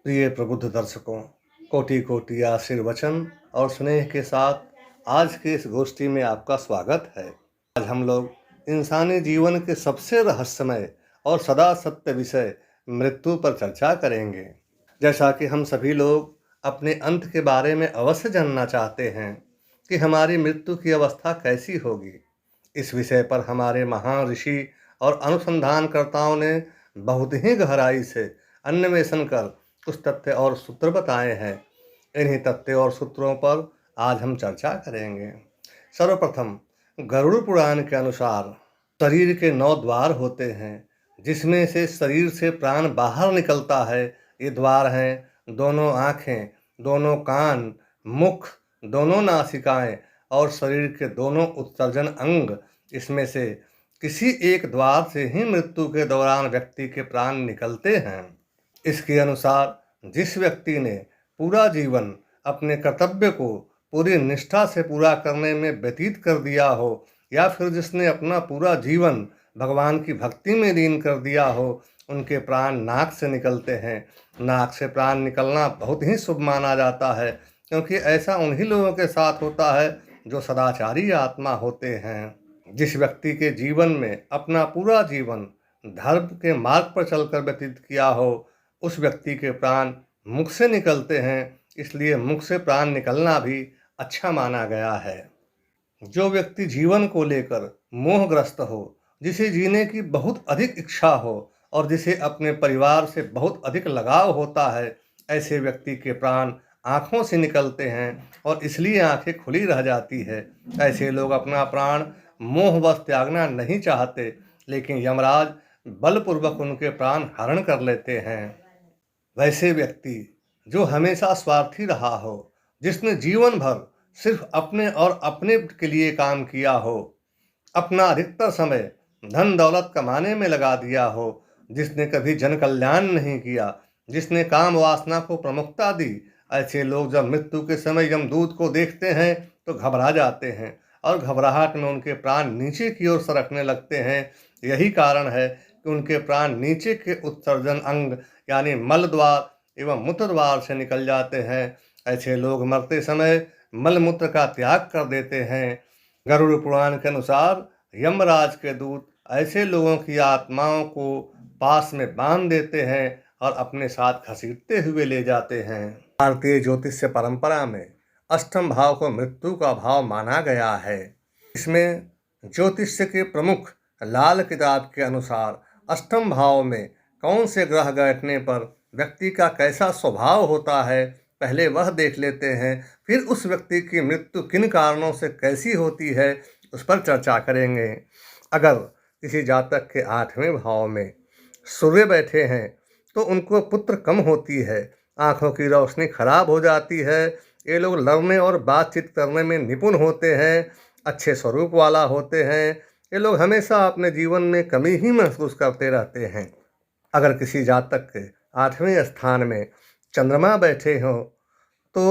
प्रिय प्रबुद्ध दर्शकों, कोटि कोटि आशीर्वचन और स्नेह के साथ आज के इस गोष्ठी में आपका स्वागत है। आज हम लोग इंसानी जीवन के सबसे रहस्यमय और सदा सत्य विषय मृत्यु पर चर्चा करेंगे। जैसा कि हम सभी लोग अपने अंत के बारे में अवश्य जानना चाहते हैं कि हमारी मृत्यु की अवस्था कैसी होगी। इस विषय पर हमारे महान ऋषि और अनुसंधानकर्ताओं ने बहुत ही गहराई से अन्वेषण कर कुछ तथ्य और सूत्र बताए हैं। इन्हीं तथ्य और सूत्रों पर आज हम चर्चा करेंगे। सर्वप्रथम गरुड़ पुराण के अनुसार शरीर के 9 द्वार होते हैं, जिसमें से शरीर से प्राण बाहर निकलता है। ये द्वार हैं दोनों आँखें, दोनों कान, मुख, दोनों नासिकाएं और शरीर के दोनों उत्सर्जन अंग। इसमें से किसी एक द्वार से ही मृत्यु के दौरान व्यक्ति के प्राण निकलते हैं। इसके अनुसार जिस व्यक्ति ने पूरा जीवन अपने कर्तव्य को पूरी निष्ठा से पूरा करने में व्यतीत कर दिया हो, या फिर जिसने अपना पूरा जीवन भगवान की भक्ति में लीन कर दिया हो, उनके प्राण नाक से निकलते हैं। नाक से प्राण निकलना बहुत ही शुभ माना जाता है, क्योंकि ऐसा उन्हीं लोगों के साथ होता है जो सदाचारी आत्मा होते हैं। जिस व्यक्ति के जीवन में अपना पूरा जीवन धर्म के मार्ग पर चलकर व्यतीत किया हो, उस व्यक्ति के प्राण मुख से निकलते हैं, इसलिए मुख से प्राण निकलना भी अच्छा माना गया है। जो व्यक्ति जीवन को लेकर मोहग्रस्त हो, जिसे जीने की बहुत अधिक इच्छा हो और जिसे अपने परिवार से बहुत अधिक लगाव होता है, ऐसे व्यक्ति के प्राण आँखों से निकलते हैं और इसलिए आँखें खुली रह जाती है। ऐसे लोग अपना प्राण मोहवश त्यागना नहीं चाहते, लेकिन यमराज बलपूर्वक उनके प्राण हरण कर लेते हैं। वैसे व्यक्ति जो हमेशा स्वार्थी रहा हो, जिसने जीवन भर सिर्फ अपने और अपने के लिए काम किया हो, अपना अधिकतर समय धन दौलत कमाने में लगा दिया हो, जिसने कभी जन कल्याण नहीं किया, जिसने काम वासना को प्रमुखता दी, ऐसे लोग जब मृत्यु के समय यमदूत को देखते हैं तो घबरा जाते हैं और घबराहट में उनके प्राण नीचे की ओर सरकने लगते हैं। यही कारण है कि उनके प्राण नीचे के उत्सर्जन अंग यानी मल द्वार एवं मूत्र द्वार से निकल जाते हैं। ऐसे लोग मरते समय मल मूत्र का त्याग कर देते हैं। गरुड़ पुराण के अनुसार यमराज के दूत ऐसे लोगों की आत्माओं को पास में बांध देते हैं और अपने साथ घसीटते हुए ले जाते हैं। भारतीय ज्योतिष्य परंपरा में अष्टम भाव को मृत्यु का भाव माना गया है। इसमें ज्योतिष्य के प्रमुख लाल किताब के अनुसार अष्टम भाव में कौन से ग्रह बैठने पर व्यक्ति का कैसा स्वभाव होता है, पहले वह देख लेते हैं, फिर उस व्यक्ति की मृत्यु किन कारणों से कैसी होती है उस पर चर्चा करेंगे। अगर किसी जातक के 8वें भाव में सूर्य बैठे हैं तो उनको पुत्र कम होती है, आँखों की रोशनी खराब हो जाती है। ये लोग लड़ने और बातचीत करने में निपुण होते हैं, अच्छे स्वरूप वाला होते हैं। ये लोग हमेशा अपने जीवन में कमी ही महसूस करते रहते हैं। अगर किसी जातक के 8वें स्थान में चंद्रमा बैठे हों तो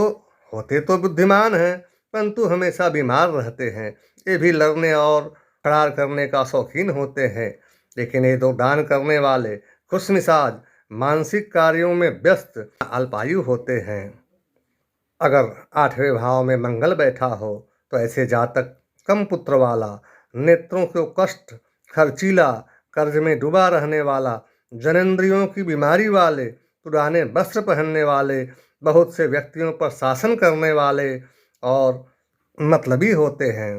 होते तो बुद्धिमान हैं, परंतु हमेशा बीमार रहते हैं। ये भी लड़ने और फरार करने का शौकीन होते हैं, लेकिन ये दो दान करने वाले, खुशमिजाज, मानसिक कार्यों में व्यस्त, अल्पायु होते हैं। अगर 8वें भाव में मंगल बैठा हो तो ऐसे जातक कम पुत्र वाला, नेत्रों को कष्ट, खर्चीला, कर्ज में डूबा रहने वाला, जनेंद्रियों की बीमारी वाले, पुराने वस्त्र पहनने वाले, बहुत से व्यक्तियों पर शासन करने वाले और मतलबी होते हैं।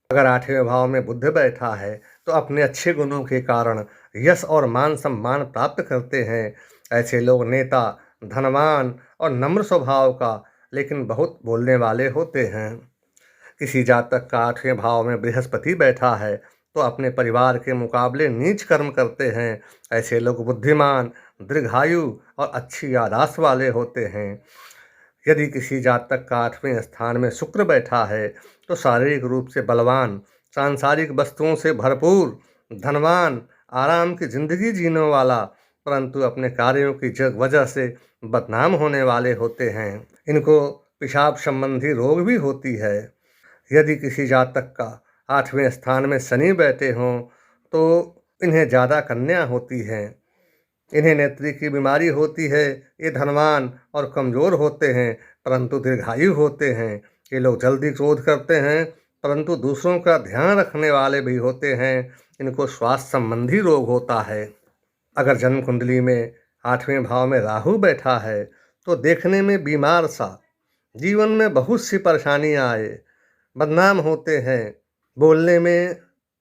अगर 8वें भाव में बुध बैठा है तो अपने अच्छे गुणों के कारण यश और मान सम्मान प्राप्त करते हैं। ऐसे लोग नेता, धनवान और नम्र स्वभाव का, लेकिन बहुत बोलने वाले होते हैं। किसी जातक का 8वें भाव में बृहस्पति बैठा है तो अपने परिवार के मुकाबले नीच कर्म करते हैं। ऐसे लोग बुद्धिमान, दीर्घायु और अच्छी याददाश्त वाले होते हैं। यदि किसी जातक का 8वें स्थान में शुक्र बैठा है तो शारीरिक रूप से बलवान, सांसारिक वस्तुओं से भरपूर, धनवान, आराम की जिंदगी जीने वाला, परंतु अपने कार्यों की वजह से बदनाम होने वाले होते हैं। इनको पेशाब संबंधी रोग भी होती है। यदि किसी जातक का 8वें स्थान में शनि बैठे हों तो इन्हें ज़्यादा कन्या होती हैं। इन्हें नेत्री की बीमारी होती है। ये धनवान और कमज़ोर होते हैं परंतु दीर्घायु होते हैं। ये लोग जल्दी क्रोध करते हैं परंतु दूसरों का ध्यान रखने वाले भी होते हैं। इनको स्वास्थ्य संबंधी रोग होता है। अगर जन्म कुंडली में 8वें भाव में राहु बैठा है तो देखने में बीमार सा, जीवन में बहुत सी परेशानियां आए, बदनाम होते हैं, बोलने में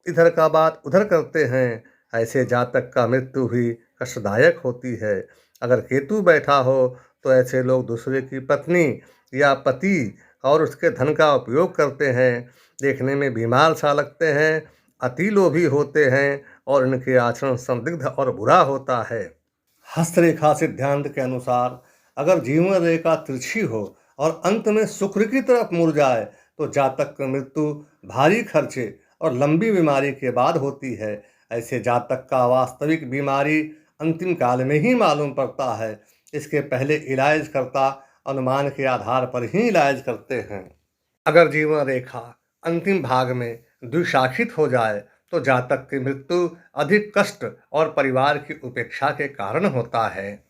इधर का बात उधर करते हैं। ऐसे जातक का मृत्यु भी कष्टदायक होती है। अगर केतु बैठा हो तो ऐसे लोग दूसरे की पत्नी या पति और उसके धन का उपयोग करते हैं। देखने में बीमार सा लगते हैं, अति लोभी होते हैं और इनके आचरण संदिग्ध और बुरा होता है। हस्तरेखा सिद्धांत के अनुसार अगर जीवन रेखा तिरछी हो और अंत में शुक्र की तरफ मुड़ जाए तो जातक की मृत्यु भारी खर्चे और लंबी बीमारी के बाद होती है। ऐसे जातक का वास्तविक बीमारी अंतिम काल में ही मालूम पड़ता है। इसके पहले इलाज करता अनुमान के आधार पर ही इलाज करते हैं। अगर जीवन रेखा अंतिम भाग में द्विशाखित हो जाए तो जातक की मृत्यु अधिक कष्ट और परिवार की उपेक्षा के कारण होता है।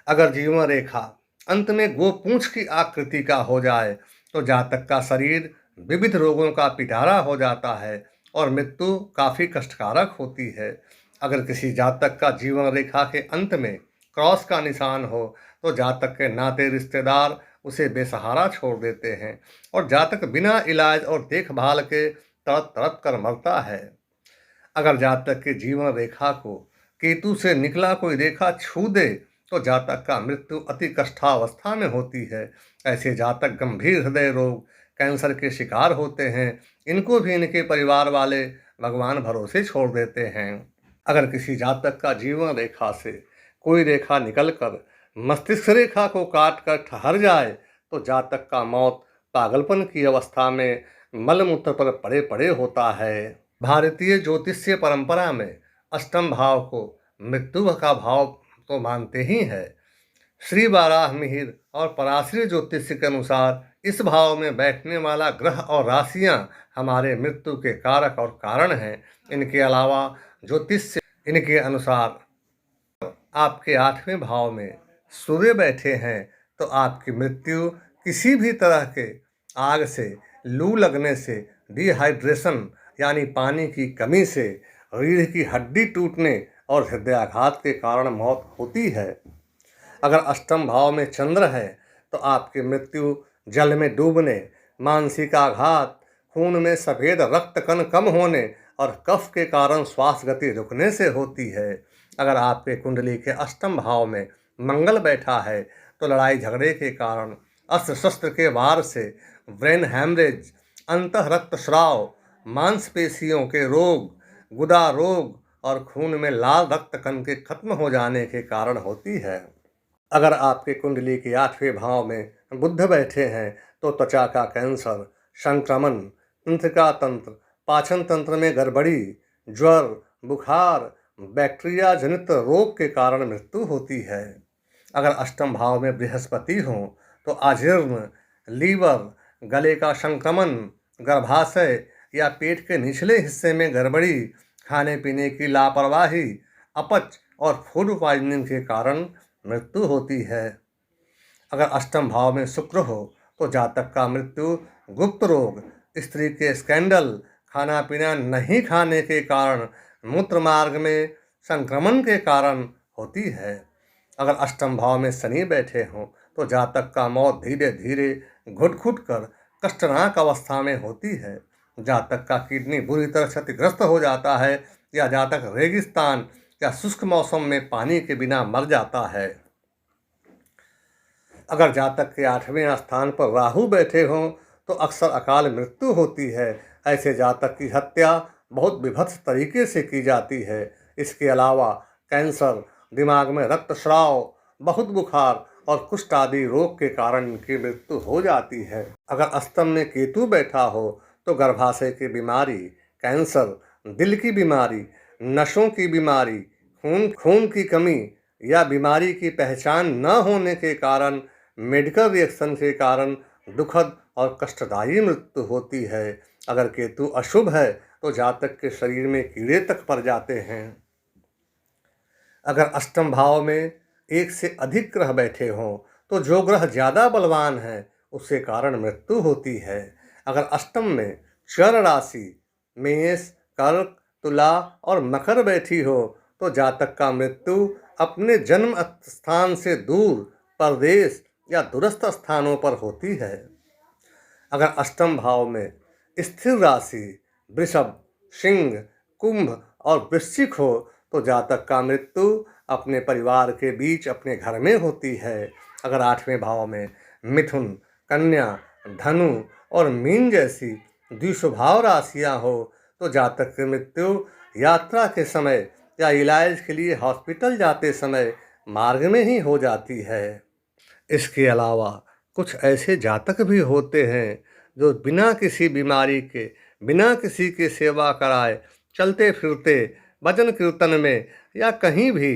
अगर जीवन रेखा अंत में गोपूंछ की आकृति का हो जाए तो जातक का शरीर विविध रोगों का पिटारा हो जाता है और मृत्यु काफ़ी कष्टकारक होती है। अगर किसी जातक का जीवन रेखा के अंत में क्रॉस का निशान हो तो जातक के नाते रिश्तेदार उसे बेसहारा छोड़ देते हैं और जातक बिना इलाज और देखभाल के तड़प तड़प कर मरता है। अगर जातक के जीवन रेखा को केतु से निकला कोई रेखा छू दे तो जातक का मृत्यु अति कष्टावस्था में होती है। ऐसे जातक गंभीर हृदय रोग, कैंसर के शिकार होते हैं। इनको भी इनके परिवार वाले भगवान भरोसे छोड़ देते हैं। अगर किसी जातक का जीवन रेखा से कोई रेखा निकलकर मस्तिष्क रेखा को काट कर ठहर जाए तो जातक का मौत पागलपन की अवस्था में मलमूत्र पर पड़े पड़े होता है। भारतीय ज्योतिषीय परंपरा में अष्टम भाव को मृत्यु का भाव तो मानते ही है। श्री बाराह मिहिर और पराशरी ज्योतिष के अनुसार इस भाव में बैठने वाला ग्रह और राशियां हमारे मृत्यु के कारक और कारण हैं। इनके अलावा ज्योतिष इनके अनुसार आपके 8वें भाव में सूर्य बैठे हैं तो आपकी मृत्यु किसी भी तरह के आग से, लू लगने से, डिहाइड्रेशन यानी पानी की कमी से, रीढ़ की हड्डी टूटने और हृदयाघात के कारण मौत होती है। अगर अष्टम भाव में चंद्र है तो आपकी मृत्यु जल में डूबने, मानसिक आघात, खून में सफ़ेद रक्त कण कम होने और कफ के कारण श्वास गति रुकने से होती है। अगर आपके कुंडली के अष्टम भाव में मंगल बैठा है तो लड़ाई झगड़े के कारण, अस्त्र शस्त्र के वार से, ब्रेन हैमरेज, अंतः रक्तस्राव, मांसपेशियों के रोग, गुदा रोग और खून में लाल रक्त कण के खत्म हो जाने के कारण होती है। अगर आपके कुंडली के 8वें भाव में बुध बैठे हैं तो त्वचा का कैंसर, संक्रमण, तंत्रिका तंत्र, पाचन तंत्र में गड़बड़ी, ज्वर, बुखार, बैक्टीरिया जनित रोग के कारण मृत्यु होती है। अगर अष्टम भाव में बृहस्पति हों तो अजीर्ण, लीवर, गले का संक्रमण, गर्भाशय या पेट के निचले हिस्से में गड़बड़ी, खाने पीने की लापरवाही, अपच और फूड पॉइजनिंग के कारण मृत्यु होती है। अगर अष्टम भाव में शुक्र हो तो जातक का मृत्यु गुप्त रोग, स्त्री के स्कैंडल, खाना पीना नहीं खाने के कारण, मूत्र मार्ग में संक्रमण के कारण होती है। अगर अष्टम भाव में शनि बैठे हों तो जातक का मौत धीरे धीरे घुट घुट कर कष्टनाक अवस्था में होती है। जातक का किडनी बुरी तरह क्षतिग्रस्त हो जाता है या जातक रेगिस्तान या शुष्क मौसम में पानी के बिना मर जाता है। अगर जातक के 8वें स्थान पर राहु बैठे हों तो अक्सर अकाल मृत्यु होती है। ऐसे जातक की हत्या बहुत विभत्स तरीके से की जाती है। इसके अलावा कैंसर, दिमाग में रक्तस्राव, बहुत बुखार और कुष्ठ आदि रोग के कारण इनकी मृत्यु हो जाती है। अगर अष्टम में केतु बैठा हो तो गर्भाशय की बीमारी, कैंसर, दिल की बीमारी, नसों की बीमारी, खून की कमी या बीमारी की पहचान न होने के कारण, मेडिकल रिएक्शन के कारण दुखद और कष्टदायी मृत्यु होती है। अगर केतु अशुभ है तो जातक के शरीर में कीड़े तक पड़ जाते हैं। अगर अष्टम भाव में एक से अधिक ग्रह बैठे हों तो जो ग्रह ज़्यादा बलवान है उसके कारण मृत्यु होती है। अगर अष्टम में चर राशि मेष, कर्क, तुला और मकर बैठी हो तो जातक का मृत्यु अपने जन्म स्थान से दूर, परदेश या दूरस्थ स्थानों पर होती है। अगर अष्टम भाव में स्थिर राशि वृषभ, सिंह, कुंभ और वृश्चिक हो तो जातक का मृत्यु अपने परिवार के बीच अपने घर में होती है। अगर आठवें भाव में मिथुन, कन्या, धनु और मीन जैसी द्विस्वभाव राशियां हो तो जातक की मृत्यु यात्रा के समय या इलाज के लिए हॉस्पिटल जाते समय मार्ग में ही हो जाती है। इसके अलावा कुछ ऐसे जातक भी होते हैं जो बिना किसी बीमारी के, बिना किसी की सेवा कराए चलते फिरते भजन कीर्तन में या कहीं भी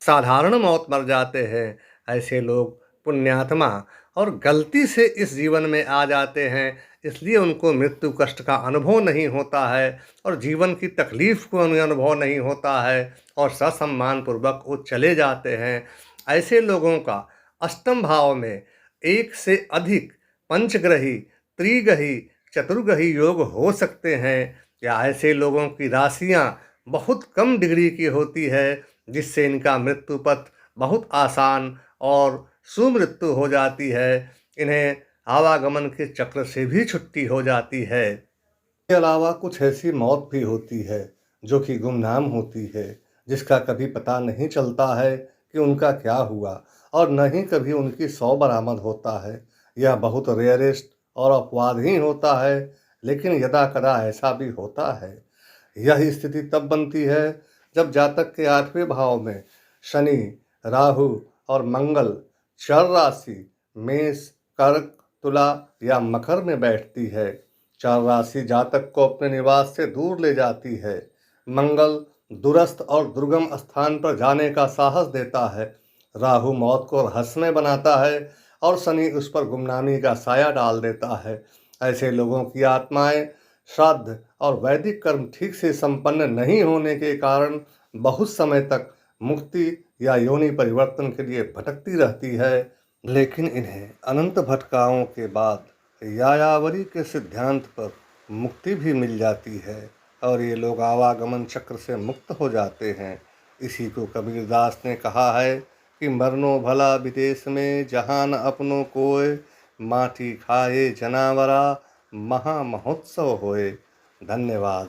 साधारण मौत मर जाते हैं। ऐसे लोग पुण्यात्मा और गलती से इस जीवन में आ जाते हैं, इसलिए उनको मृत्यु कष्ट का अनुभव नहीं होता है और जीवन की तकलीफ को अनुभव नहीं होता है और ससम्मान पूर्वक वो चले जाते हैं। ऐसे लोगों का अष्टम भाव में एक से अधिक पंचग्रही, त्रिग्रही, चतुर्ग्रही योग हो सकते हैं या ऐसे लोगों की राशियां बहुत कम डिग्री की होती है जिससे इनका मृत्यु पथ बहुत आसान और सुमृत्यु हो जाती है। इन्हें आवागमन के चक्र से भी छुट्टी हो जाती है। इसके अलावा कुछ ऐसी मौत भी होती है जो कि गुमनाम होती है, जिसका कभी पता नहीं चलता है कि उनका क्या हुआ और न ही कभी उनकी सौ बरामद होता है। यह बहुत रेयरेस्ट और अपवाद ही होता है, लेकिन यदा कदा ऐसा भी होता है। यह स्थिति तब बनती है जब जातक के आठवें भाव में शनि, राहु और मंगल चर राशि मेष, कर्क, तुला या मकर में बैठती है। चर राशि जातक को अपने निवास से दूर ले जाती है। मंगल दूरस्थ और दुर्गम स्थान पर जाने का साहस देता है। राहु मौत को रहस्यमय बनाता है और शनि उस पर गुमनामी का साया डाल देता है। ऐसे लोगों की आत्माएं श्राद्ध और वैदिक कर्म ठीक से संपन्न नहीं होने के कारण बहुत समय तक मुक्ति या योनि परिवर्तन के लिए भटकती रहती है, लेकिन इन्हें अनंत भटकाओं के बाद यायावरी के सिद्धांत पर मुक्ति भी मिल जाती है और ये लोग आवागमन चक्र से मुक्त हो जाते हैं। इसी को कबीरदास ने कहा है कि मरनो भला विदेश में जहान अपनों कोय, माटी खाए जनावरा महा महोत्सव होए। धन्यवाद।